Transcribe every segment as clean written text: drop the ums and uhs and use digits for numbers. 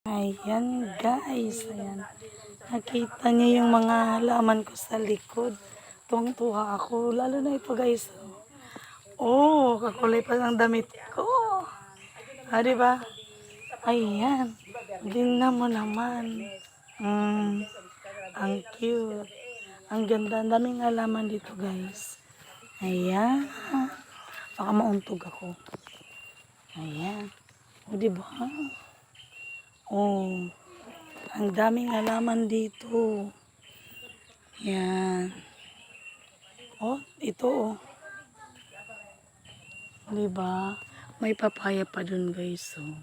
Ayan guys, ayan. Nakita niyo yung mga halaman ko sa likod. Tuwang-tuwa ako, lalo na ito guys. Oh, kakulay pa ng damit ko. Diba? Ayan. Tingnan mo naman. Ang cute. Ang ganda. Ang daming halaman dito guys. Ayan. Baka mauntog ako. Ayan. O diba? Oh. Ang daming halaman dito. Yan. Oh, ito oh. Diba? May papaya pa dun guys. Oh.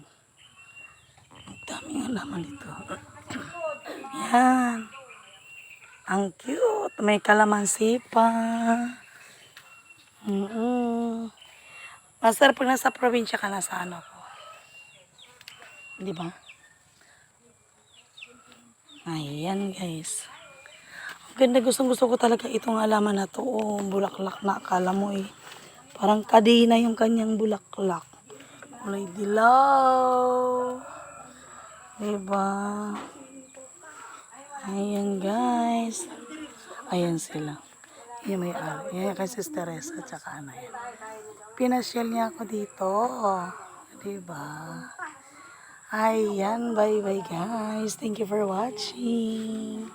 Ang daming halaman dito. Yan. Ang cute. May kalamansi pa. Masarap pag nasa probinsya ka na sa ano ko. Diba? Ayan guys. Ganda, gustong gusto ko talaga itong halaman na to. Oh, bulaklak na akala mo eh. Parang kadena yung kanyang bulaklak. Kulay dilaw. Diba? Ayan guys. Ayan sila. Yan may ari. Yan kay Sister Teresa at saka ano yan. Pinasyal niya ako dito. Diba? Ayan. Bye bye guys. Thank you for watching.